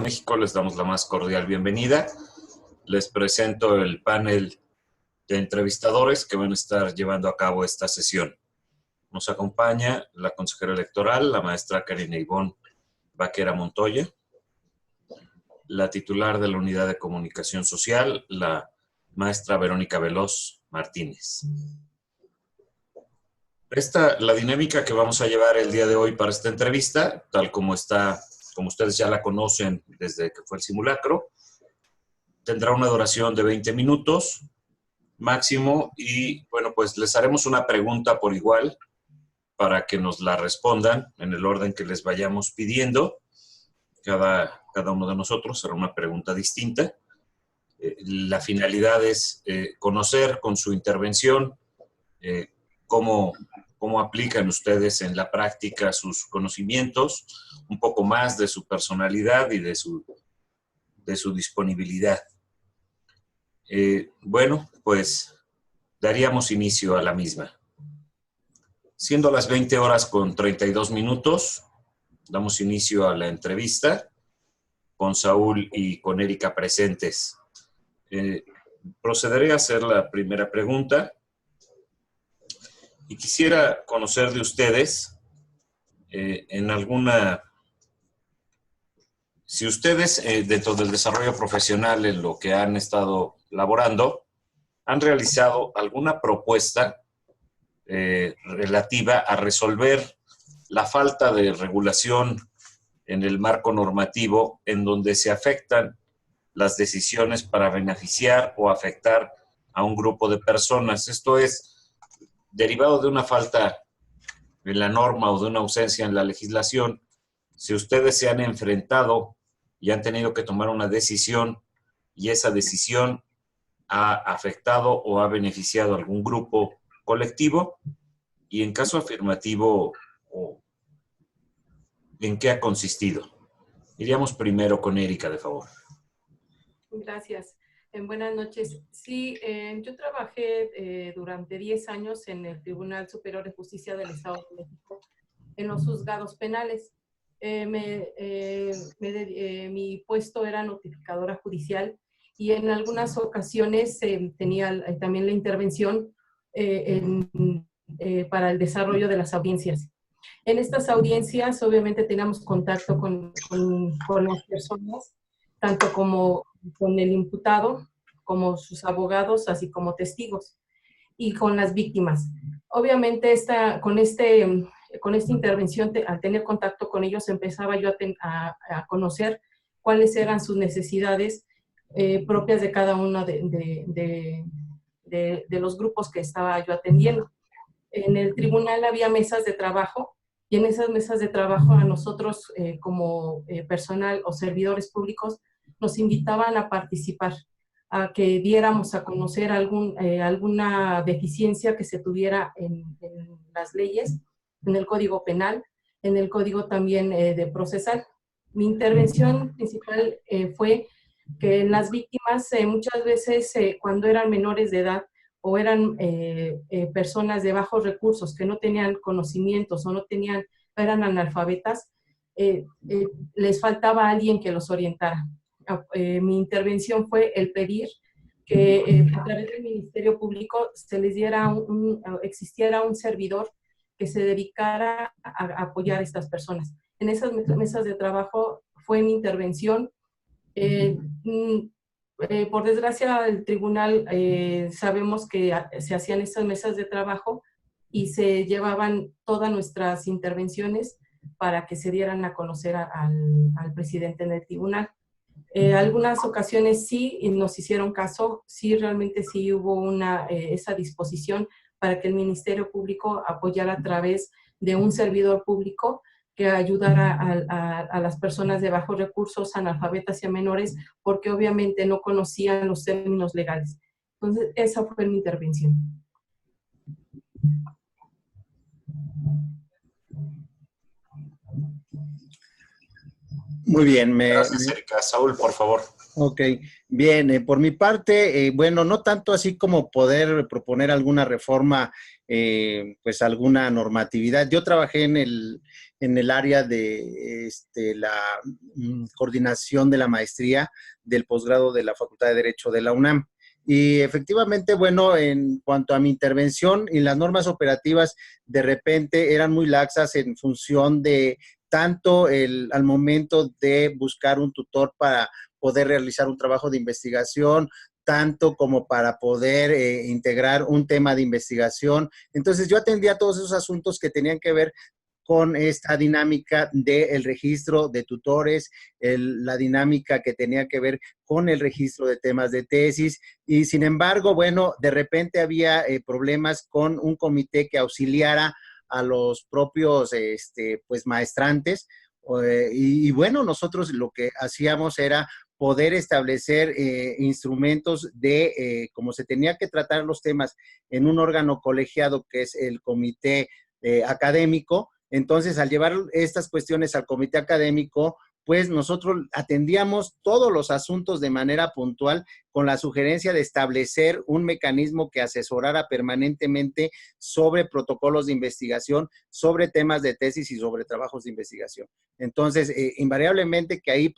México, les damos la más cordial bienvenida. Les presento el panel de entrevistadores que van a estar llevando a cabo esta sesión. Nos acompaña la consejera electoral, la maestra Karina Ivonne Vaquera Montoya, la titular de la Unidad de Comunicación Social, la maestra Verónica Veloz Martínez. La dinámica que vamos a llevar el día de hoy para esta entrevista, tal como está, como ustedes ya la conocen desde que fue el simulacro, tendrá una duración de 20 minutos máximo y, bueno, pues les haremos una pregunta por igual para que nos la respondan en el orden que les vayamos pidiendo. Cada uno de nosotros será una pregunta distinta. La finalidad es conocer con su intervención cómo aplican ustedes en la práctica sus conocimientos, un poco más de su personalidad y de su disponibilidad. Bueno, pues daríamos inicio a la misma. Siendo las 20:32, damos inicio a la entrevista con Saúl y con Erika presentes. Procederé a hacer la primera pregunta y quisiera conocer de ustedes si ustedes dentro del desarrollo profesional en lo que han estado laborando, han realizado alguna propuesta relativa a resolver la falta de regulación en el marco normativo en donde se afectan las decisiones para beneficiar o afectar a un grupo de personas. Esto es derivado de una falta en la norma o de una ausencia en la legislación. Si ustedes se han enfrentado y han tenido que tomar una decisión y esa decisión ha afectado o ha beneficiado a algún grupo colectivo, y en caso afirmativo, ¿en qué ha consistido? Iríamos primero con Erika, de favor. Gracias. Buenas noches. Sí, yo trabajé durante 10 años en el Tribunal Superior de Justicia del Estado de México, en los juzgados penales. Mi puesto era notificadora judicial y en algunas ocasiones tenía también la intervención para el desarrollo de las audiencias. En estas audiencias, obviamente, teníamos contacto con las personas, tanto como con el imputado, como sus abogados, así como testigos, y con las víctimas. Obviamente, con esta intervención, al tener contacto con ellos, empezaba yo a conocer cuáles eran sus necesidades propias de cada uno de los grupos que estaba yo atendiendo. En el tribunal había mesas de trabajo, y en esas mesas de trabajo a nosotros como personal o servidores públicos nos invitaban a participar, a que diéramos a conocer alguna deficiencia que se tuviera en las leyes, en el Código Penal, en el Código también de procesal. Mi intervención principal fue que en las víctimas muchas veces cuando eran menores de edad o eran personas de bajos recursos que no tenían conocimientos o eran analfabetas, les faltaba alguien que los orientara. Mi intervención fue el pedir que a través del Ministerio Público se les existiera un servidor que se dedicara a apoyar a estas personas. En esas mesas de trabajo fue mi intervención. Por desgracia, el tribunal sabemos que se hacían estas mesas de trabajo y se llevaban todas nuestras intervenciones para que se dieran a conocer al presidente en el tribunal. Algunas ocasiones sí nos hicieron caso, sí realmente sí hubo esa disposición para que el Ministerio Público apoyara a través de un servidor público que ayudara a las personas de bajos recursos, analfabetas y a menores, porque obviamente no conocían los términos legales. Entonces, esa fue mi intervención. Muy bien. Gracias, Erika. Saúl, por favor. Ok, bien. Por mi parte, bueno, no tanto así como poder proponer alguna reforma, pues alguna normatividad. Yo trabajé en en el área de la coordinación de la maestría del posgrado de la Facultad de Derecho de la UNAM. Y efectivamente, bueno, en cuanto a mi intervención y las normas operativas, de repente eran muy laxas en función de tanto al momento de buscar un tutor para poder realizar un trabajo de investigación, tanto como para poder integrar un tema de investigación. Entonces yo atendía todos esos asuntos que tenían que ver con esta dinámica del registro de tutores, la dinámica que tenía que ver con el registro de temas de tesis, y sin embargo, bueno, de repente había problemas con un comité que auxiliara a los propios pues maestrantes, y bueno, nosotros lo que hacíamos era poder establecer instrumentos de cómo se tenía que tratar los temas en un órgano colegiado que es el comité académico. Entonces, al llevar estas cuestiones al comité académico, pues nosotros atendíamos todos los asuntos de manera puntual con la sugerencia de establecer un mecanismo que asesorara permanentemente sobre protocolos de investigación, sobre temas de tesis y sobre trabajos de investigación. Entonces, invariablemente que ahí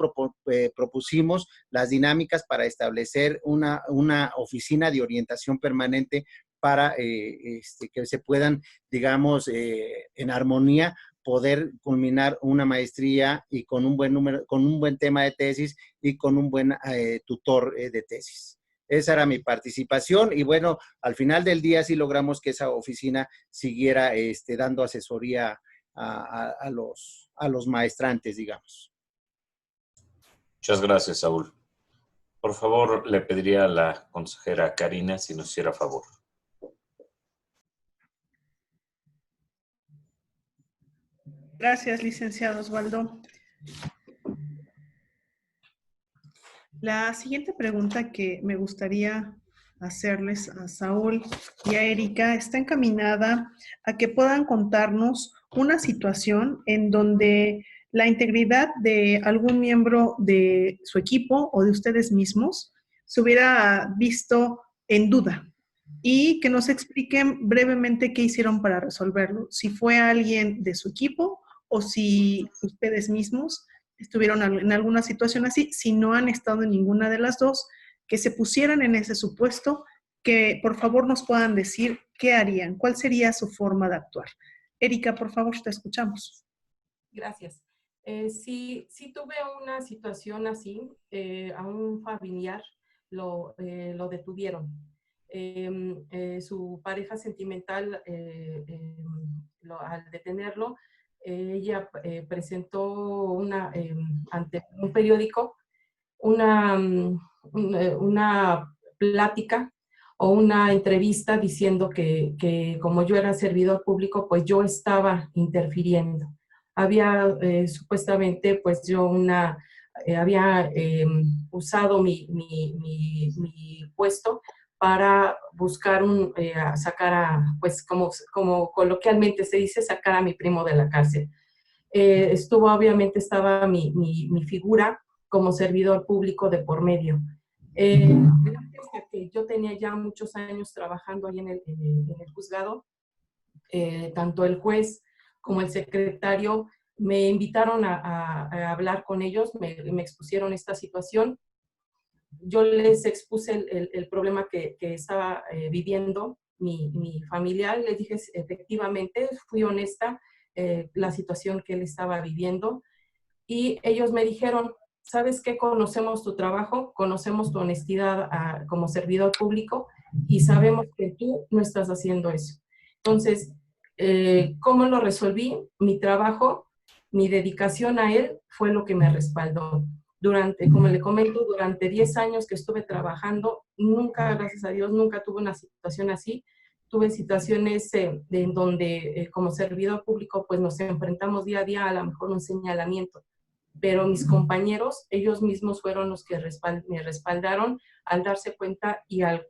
propusimos las dinámicas para establecer una oficina de orientación permanente para que se puedan, digamos, en armonía, poder culminar una maestría y con un buen número, con un buen tema de tesis y con un buen tutor de tesis. Esa era mi participación y bueno, al final del día sí logramos que esa oficina siguiera dando asesoría a los maestrantes, digamos. Muchas gracias, Saúl. Por favor, le pediría a la consejera Karina si nos hiciera favor. Gracias, licenciado Osvaldo. La siguiente pregunta que me gustaría hacerles a Saúl y a Erika está encaminada a que puedan contarnos una situación en donde la integridad de algún miembro de su equipo o de ustedes mismos se hubiera visto en duda y que nos expliquen brevemente qué hicieron para resolverlo, si fue alguien de su equipo o si ustedes mismos estuvieron en alguna situación así. Si no han estado en ninguna de las dos, que se pusieran en ese supuesto, que por favor nos puedan decir qué harían, cuál sería su forma de actuar. Erika, por favor, te escuchamos. Gracias. Sí tuve una situación así, a un familiar lo detuvieron. Su pareja sentimental, al detenerlo, ella presentó ante un periódico una plática o una entrevista diciendo que como yo era servidor público, pues yo estaba interfiriendo. Había supuestamente, pues yo había usado mi puesto para buscar sacar pues como coloquialmente se dice, sacar a mi primo de la cárcel. Obviamente estaba mi figura como servidor público de por medio. Gracias a que yo tenía ya muchos años trabajando ahí en el juzgado, tanto el juez como el secretario me invitaron a hablar con ellos, me expusieron esta situación. Yo les expuse el problema que estaba viviendo mi familiar, les dije efectivamente, fui honesta, la situación que él estaba viviendo, y ellos me dijeron, ¿sabes qué? Conocemos tu trabajo, conocemos tu honestidad como servidor público y sabemos que tú no estás haciendo eso. Entonces, ¿cómo lo resolví? Mi trabajo, mi dedicación a él fue lo que me respaldó. Como le comento, durante 10 años que estuve trabajando, nunca, gracias a Dios, nunca tuve una situación así. Tuve situaciones en donde como servidor público pues nos enfrentamos día a día a lo mejor un señalamiento, pero mis compañeros, ellos mismos fueron los que me respaldaron al darse cuenta y al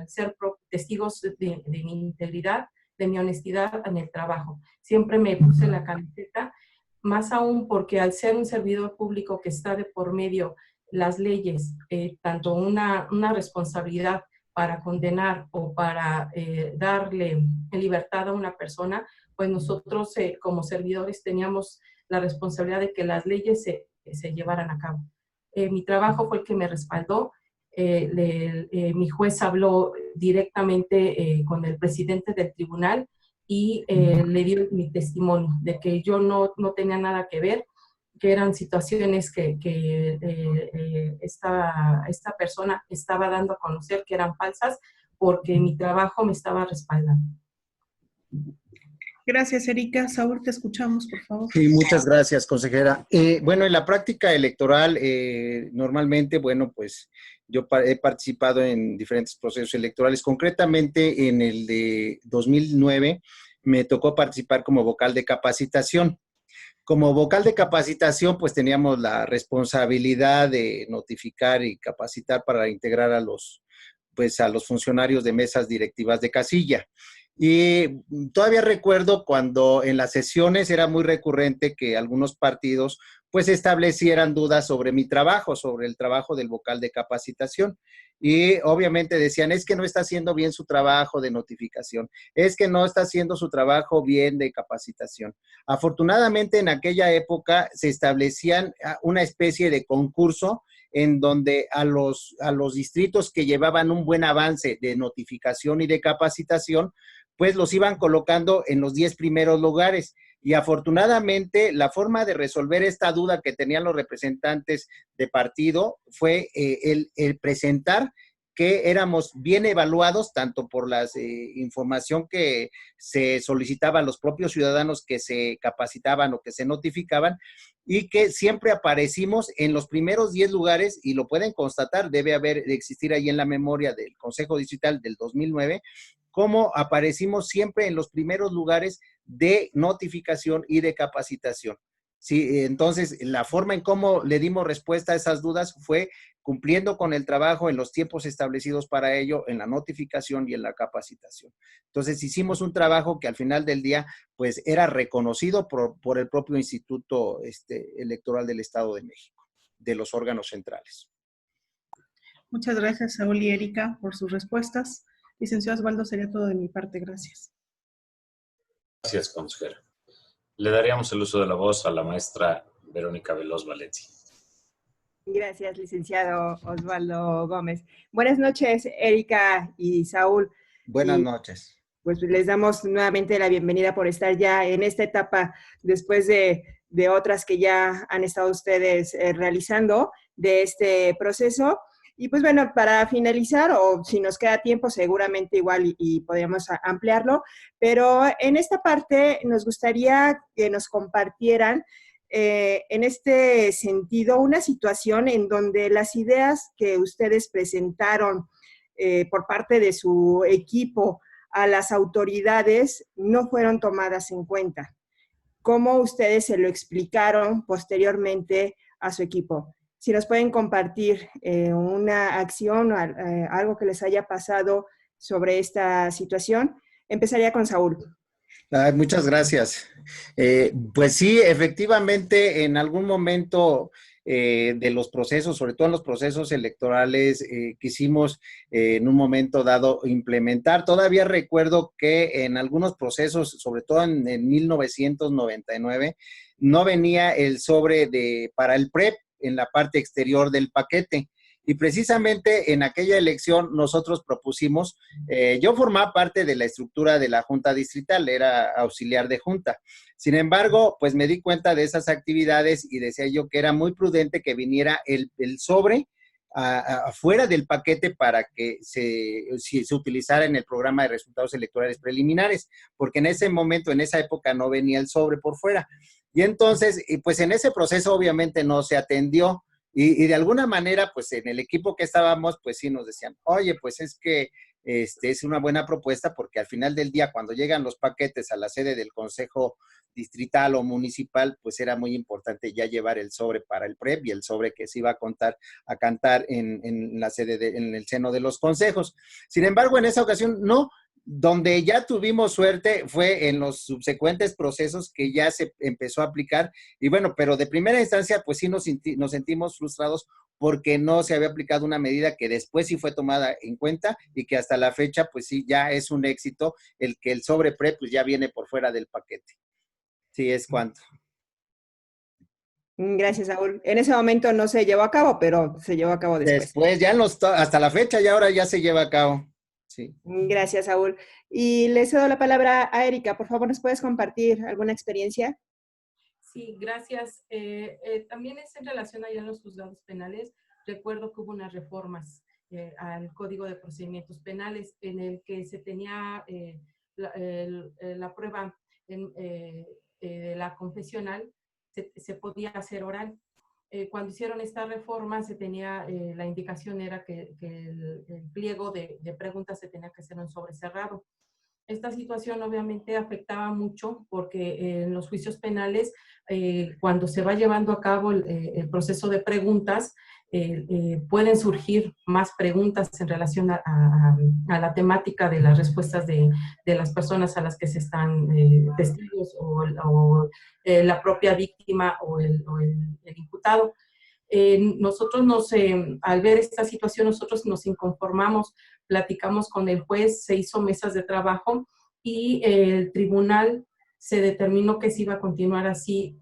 ser testigos de mi integridad, de mi honestidad en el trabajo. Siempre me puse la camiseta, más aún porque al ser un servidor público que está de por medio las leyes, tanto una responsabilidad para condenar o para darle libertad a una persona, pues nosotros como servidores teníamos la responsabilidad de que las leyes se llevaran a cabo. Mi trabajo fue el que me respaldó. Mi juez habló directamente con el presidente del tribunal y le dio mi testimonio de que yo no tenía nada que ver, que eran situaciones que esta persona estaba dando a conocer que eran falsas porque mi trabajo me estaba respaldando. Gracias, Erika. Saúl, te escuchamos, por favor. Sí, muchas gracias, consejera. Bueno, en la práctica electoral, normalmente, bueno, pues yo he participado en diferentes procesos electorales. Concretamente, en el de 2009, me tocó participar como vocal de capacitación. Como vocal de capacitación, pues teníamos la responsabilidad de notificar y capacitar para integrar a los funcionarios de mesas directivas de casilla. Y todavía recuerdo cuando en las sesiones era muy recurrente que algunos partidos pues establecieran dudas sobre mi trabajo, sobre el trabajo del vocal de capacitación. Y obviamente decían, es que no está haciendo bien su trabajo de notificación, es que no está haciendo su trabajo bien de capacitación. Afortunadamente en aquella época se establecían una especie de concurso en donde a los distritos que llevaban un buen avance de notificación y de capacitación, pues los iban colocando en los 10 primeros lugares. Y afortunadamente la forma de resolver esta duda que tenían los representantes de partido fue el presentar que éramos bien evaluados, tanto por la información que se solicitaba a los propios ciudadanos que se capacitaban o que se notificaban, y que siempre aparecimos en los primeros 10 lugares, y lo pueden constatar, debe existir ahí en la memoria del Consejo Distrital del 2009, cómo aparecimos siempre en los primeros lugares de notificación y de capacitación. Sí, entonces, la forma en cómo le dimos respuesta a esas dudas fue cumpliendo con el trabajo en los tiempos establecidos para ello, en la notificación y en la capacitación. Entonces, hicimos un trabajo que al final del día, pues, era reconocido por el propio Instituto Electoral del Estado de México, de los órganos centrales. Muchas gracias, Saúl y Erika, por sus respuestas. Licenciado Osvaldo, sería todo de mi parte. Gracias. Gracias, consejera. Le daríamos el uso de la voz a la maestra Verónica Veloz Valencia. Gracias, licenciado Osvaldo Gómez. Buenas noches, Erika y Saúl. Buenas noches. Pues les damos nuevamente la bienvenida por estar ya en esta etapa, después de otras que ya han estado ustedes realizando de este proceso. Y pues bueno, para finalizar, o si nos queda tiempo, seguramente igual y podríamos ampliarlo, pero en esta parte nos gustaría que nos compartieran en este sentido una situación en donde las ideas que ustedes presentaron por parte de su equipo a las autoridades no fueron tomadas en cuenta. ¿Cómo ustedes se lo explicaron posteriormente a su equipo? Si nos pueden compartir una acción o algo que les haya pasado sobre esta situación. Empezaría con Saúl. Muchas gracias. Pues sí, efectivamente, en algún momento de los procesos, sobre todo en los procesos electorales, quisimos en un momento dado implementar. Todavía recuerdo que en algunos procesos, sobre todo en 1999, no venía el sobre para el PREP en la parte exterior del paquete. Y precisamente en aquella elección nosotros propusimos, yo formaba parte de la estructura de la Junta Distrital, era auxiliar de Junta. Sin embargo, pues me di cuenta de esas actividades y decía yo que era muy prudente que viniera el sobre afuera del paquete para que se utilizara en el programa de resultados electorales preliminares, porque en ese momento, en esa época, no venía el sobre por fuera. Y entonces, pues en ese proceso obviamente no se atendió. Y de alguna manera, pues en el equipo que estábamos, pues sí nos decían, oye, pues es que es una buena propuesta porque al final del día, cuando llegan los paquetes a la sede del Consejo Distrital o Municipal, pues era muy importante ya llevar el sobre para el PREP y el sobre que se iba a cantar en la sede, en el seno de los consejos. Sin embargo, en esa ocasión no. Donde ya tuvimos suerte fue en los subsecuentes procesos que ya se empezó a aplicar. Y bueno, pero de primera instancia, pues sí nos sentimos frustrados porque no se había aplicado una medida que después sí fue tomada en cuenta y que hasta la fecha, pues sí, ya es un éxito el que el sobrepre pues ya viene por fuera del paquete. Sí, es cuanto. Gracias, Saúl. En ese momento no se llevó a cabo, pero se llevó a cabo después. Después, ya hasta la fecha, ya ahora ya se lleva a cabo. Sí. Gracias, Saúl. Y le cedo la palabra a Erika. Por favor, ¿nos puedes compartir alguna experiencia? Sí, gracias. También es en relación allá a los juzgados penales. Recuerdo que hubo unas reformas al Código de Procedimientos Penales en el que se tenía la prueba de la confesional, se podía hacer oral. Cuando hicieron esta reforma, se tenía, la indicación era que el pliego de preguntas se tenía que hacer en sobre cerrado. Esta situación obviamente afectaba mucho porque en los juicios penales, cuando se va llevando a cabo el proceso de preguntas, pueden surgir más preguntas en relación a la temática de las respuestas de las personas a las que se están testigos o la propia víctima o el imputado. Nosotros al ver esta situación, nosotros nos inconformamos, platicamos con el juez, se hizo mesas de trabajo y el tribunal se determinó que se iba a continuar así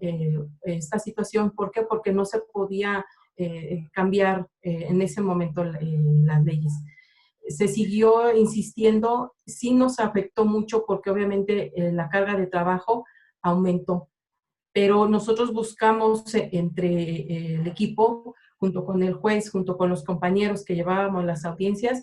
esta situación. ¿Por qué? Porque no se podía cambiar en ese momento las leyes. Se siguió insistiendo, sí nos afectó mucho porque obviamente la carga de trabajo aumentó, pero nosotros buscamos entre el equipo, junto con el juez, junto con los compañeros que llevábamos las audiencias,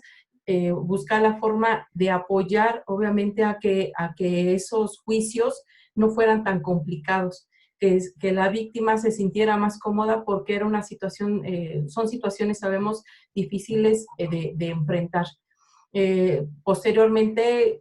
buscar la forma de apoyar, obviamente, a que esos juicios no fueran tan complicados, que la víctima se sintiera más cómoda porque era una situación, son situaciones, sabemos, difíciles de enfrentar. Posteriormente,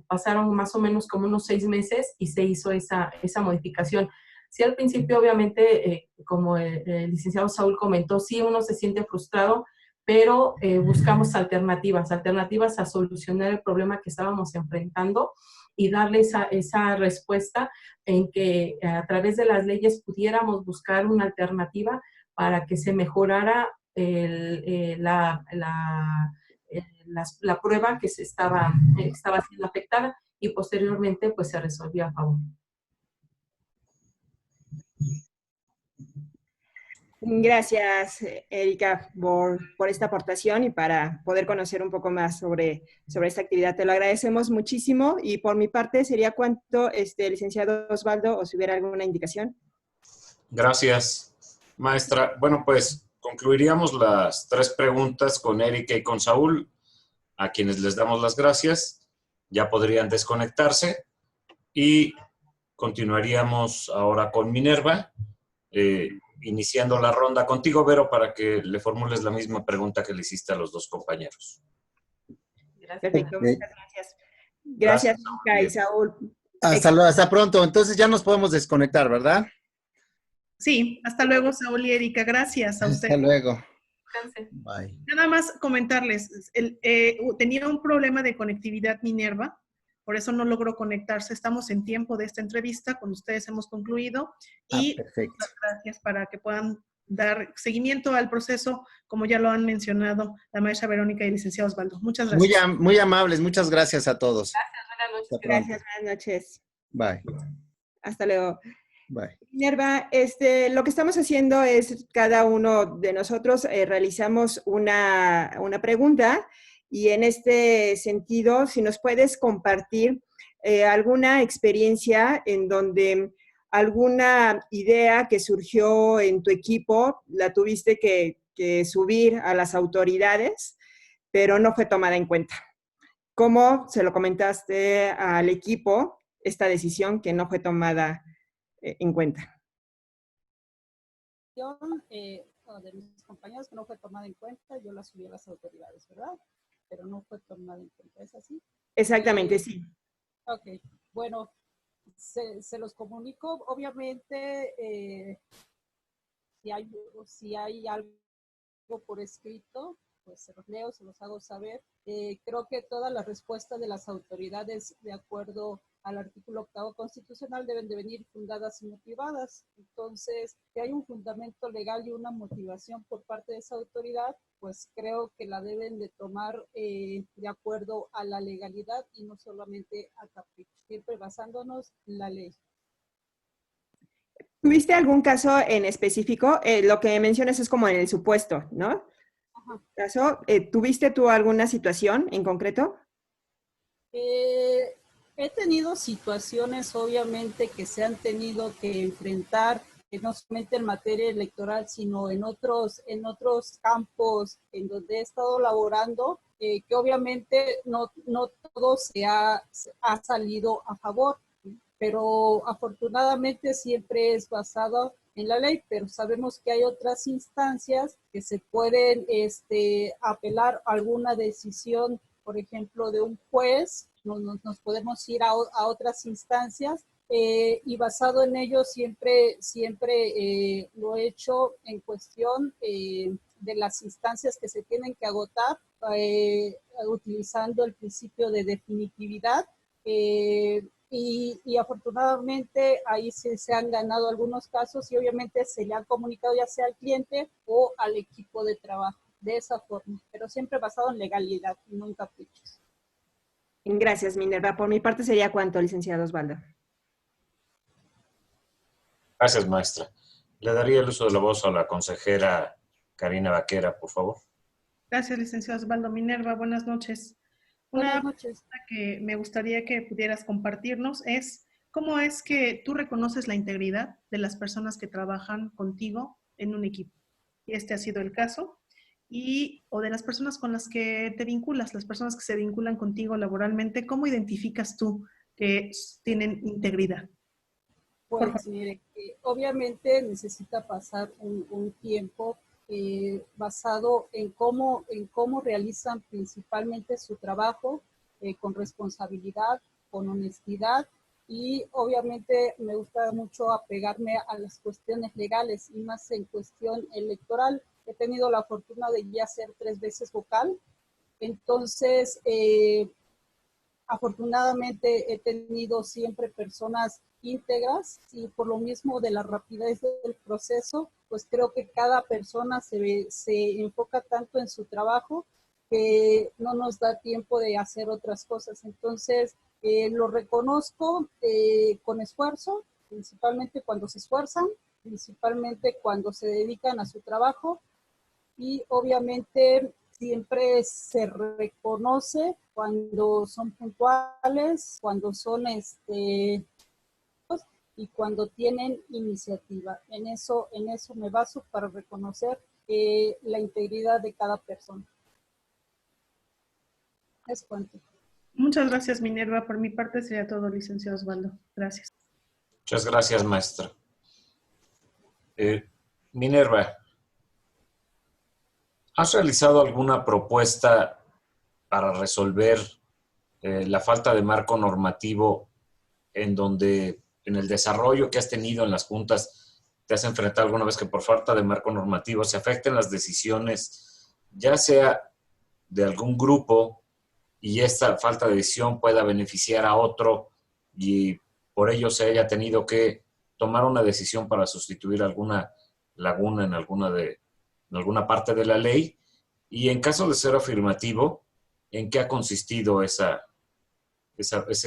pasaron más o menos como unos 6 meses y se hizo esa modificación. Sí, al principio, obviamente, como el licenciado Saúl comentó, sí uno se siente frustrado, pero buscamos alternativas a solucionar el problema que estábamos enfrentando y darle esa respuesta en que a través de las leyes pudiéramos buscar una alternativa para que se mejorara la prueba que estaba siendo afectada y posteriormente pues se resolvió a favor. Gracias, Erika, por esta aportación y para poder conocer un poco más sobre esta actividad. Te lo agradecemos muchísimo y por mi parte sería cuanto, licenciado Osvaldo, o si hubiera alguna indicación. Gracias, maestra. Bueno, pues concluiríamos las 3 preguntas con Erika y con Saúl, a quienes les damos las gracias. Ya podrían desconectarse y continuaríamos ahora con Minerva, iniciando la ronda contigo, Vero, para que le formules la misma pregunta que le hiciste a los 2 compañeros. Gracias. Perfecto, muchas gracias. Gracias, Erika y Saúl. Hasta pronto. Entonces ya nos podemos desconectar, ¿verdad? Sí, hasta luego, Saúl y Erika. Gracias a ustedes. Hasta luego. Descanse. Bye. Nada más comentarles, tenía un problema de conectividad Minerva, por eso no logró conectarse. Estamos en tiempo de esta entrevista, con ustedes hemos concluido y Perfecto. muchas gracias para que puedan dar seguimiento al proceso, como ya lo han mencionado la maestra Verónica y el licenciado Osvaldo. Muchas gracias. Muy amables, muchas gracias a todos. Buenas noches. Hasta pronto. Gracias, buenas noches. Bye. Hasta luego. Bye. Minerva, lo que estamos haciendo es, cada uno de nosotros realizamos una pregunta y en este sentido, si nos puedes compartir alguna experiencia en donde alguna idea que surgió en tu equipo la tuviste que subir a las autoridades, pero no fue tomada en cuenta. ¿Cómo se lo comentaste al equipo esta decisión que no fue tomada en cuenta? De mis compañeros que no fue tomada en cuenta, yo la subí a las autoridades, ¿verdad? Pero no fue tomada en cuenta, ¿es así? Exactamente, sí. Ok, bueno, se los comunico. Obviamente, si hay algo por escrito, pues se los leo, se los hago saber. Creo que toda la respuesta de las autoridades, de acuerdo al artículo 8º constitucional, deben de venir fundadas y motivadas. Entonces, si hay un fundamento legal y una motivación por parte de esa autoridad, pues creo que la deben de tomar de acuerdo a la legalidad y no solamente a capricho, siempre basándonos en la ley. ¿Tuviste algún caso en específico? Lo que mencionas es como en el supuesto, ¿no? Ajá. ¿Caso? ¿Tuviste tú alguna situación en concreto? He tenido situaciones, obviamente, que se han tenido que enfrentar, no solamente en materia electoral, sino en otros campos en donde he estado laborando, que obviamente no todo ha salido a favor, pero afortunadamente siempre es basado en la ley, pero sabemos que hay otras instancias que se pueden apelar a alguna decisión, por ejemplo, de un juez. Nos podemos ir a otras instancias y basado en ello siempre lo he hecho en cuestión de las instancias que se tienen que agotar utilizando el principio de definitividad. Y afortunadamente ahí se han ganado algunos casos y obviamente se le han comunicado ya sea al cliente o al equipo de trabajo de esa forma, pero siempre basado en legalidad y no en caprichos. Gracias, Minerva. Por mi parte sería cuanto, licenciado Osvaldo. Gracias, maestra. Le daría el uso de la voz a la consejera Karina Vaquera, por favor. Gracias, licenciado Osvaldo. Minerva, buenas noches. Buenas Una noches. pregunta que me gustaría que pudieras compartirnos es, ¿cómo es que tú reconoces la integridad de las personas que trabajan contigo en un equipo? Y este ha sido el caso. O de las personas con las que te vinculas, las personas que se vinculan contigo laboralmente, ¿cómo identificas tú que tienen integridad? Pues mire, obviamente necesita pasar un tiempo basado en cómo realizan principalmente su trabajo con responsabilidad, con honestidad y obviamente me gusta mucho apegarme a las cuestiones legales y más en cuestión electoral. He tenido la fortuna de ya ser 3 veces vocal, entonces afortunadamente he tenido siempre personas íntegras y por lo mismo de la rapidez del proceso, pues creo que cada persona se enfoca tanto en su trabajo que no nos da tiempo de hacer otras cosas. Entonces, lo reconozco con esfuerzo, principalmente cuando se esfuerzan, principalmente cuando se dedican a su trabajo y obviamente siempre se reconoce cuando son puntuales, cuando son y cuando tienen iniciativa. En eso me baso para reconocer la integridad de cada persona. Es cuanto. Muchas gracias, Minerva. Por mi parte sería todo, licenciado Osvaldo. Gracias. Muchas gracias, maestra. Minerva, ¿has realizado alguna propuesta para resolver la falta de marco normativo en donde en el desarrollo que has tenido en las juntas te has enfrentado alguna vez que por falta de marco normativo se afecten las decisiones, ya sea de algún grupo y esta falta de decisión pueda beneficiar a otro y por ello se haya tenido que tomar una decisión para sustituir alguna laguna en alguna parte de la ley? Y en caso de ser afirmativo, ¿en qué ha consistido esa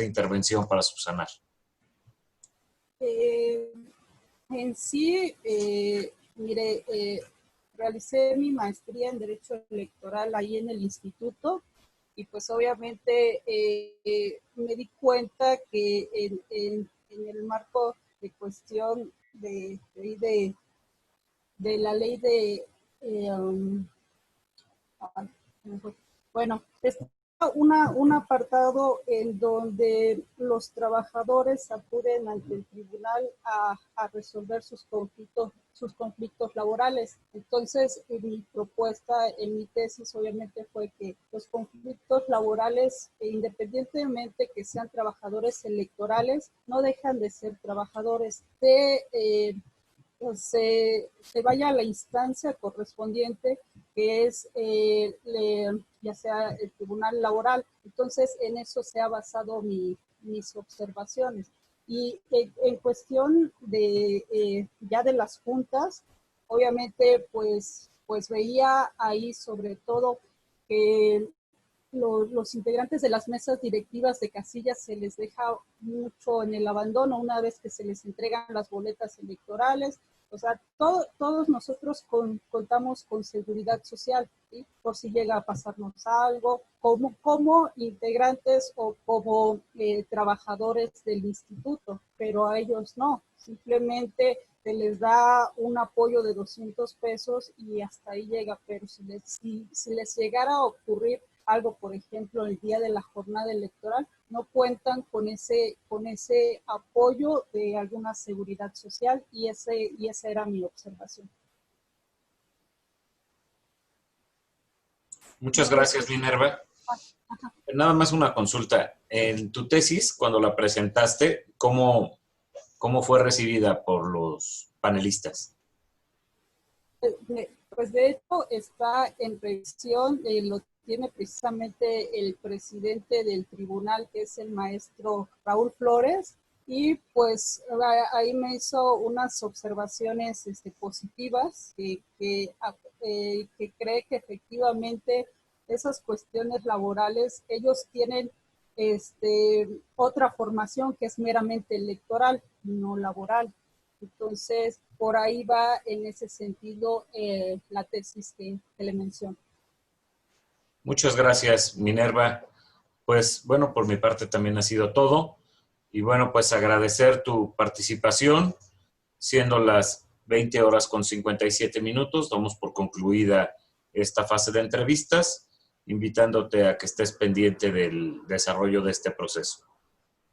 intervención para subsanar? En sí, mire, realicé mi maestría en Derecho Electoral ahí en el instituto y pues obviamente me di cuenta que en el marco de cuestión de la ley de bueno, está un apartado en donde los trabajadores acuden ante el tribunal a resolver sus conflictos laborales. Entonces, mi propuesta en mi tesis obviamente fue que los conflictos laborales, independientemente que sean trabajadores electorales, no dejan de ser trabajadores se vaya a la instancia correspondiente, que es ya sea el tribunal laboral. Entonces, en eso se ha basado mi mis observaciones. Y en cuestión de ya de las juntas, obviamente pues veía ahí sobre todo que los integrantes de las mesas directivas de casillas se les deja mucho en el abandono una vez que se les entregan las boletas electorales. O sea, todos nosotros contamos con seguridad social, ¿sí? Por si llega a pasarnos algo, como integrantes o como trabajadores del instituto, pero a ellos no. Simplemente se les da un apoyo de 200 pesos y hasta ahí llega, pero si les llegara a ocurrir algo, por ejemplo, el día de la jornada electoral, no cuentan con ese apoyo de alguna seguridad social y esa era mi observación. Muchas gracias, Minerva. Nada más una consulta. En tu tesis, cuando la presentaste, ¿cómo fue recibida por los panelistas? Pues de hecho está en revisión, lo tiene precisamente el presidente del tribunal, que es el maestro Raúl Flores, y pues ahí me hizo unas observaciones positivas, que cree que efectivamente esas cuestiones laborales, ellos tienen otra formación que es meramente electoral, no laboral. Entonces, por ahí va en ese sentido la tesis que le menciono. Muchas gracias, Minerva. Pues bueno, por mi parte también ha sido todo. Y bueno, pues agradecer tu participación. Siendo las 20:57, damos por concluida esta fase de entrevistas, invitándote a que estés pendiente del desarrollo de este proceso.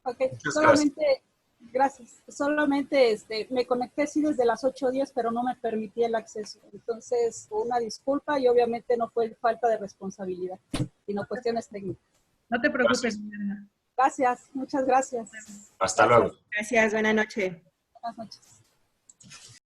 Ok, Muchas solamente, gracias. Solamente me conecté sí desde las 8:10, pero no me permitía el acceso. Entonces, una disculpa y obviamente no fue falta de responsabilidad, sino cuestiones técnicas. No te preocupes, Minerva. Gracias, muchas gracias. Hasta luego. Gracias, buena noche. Buenas noches.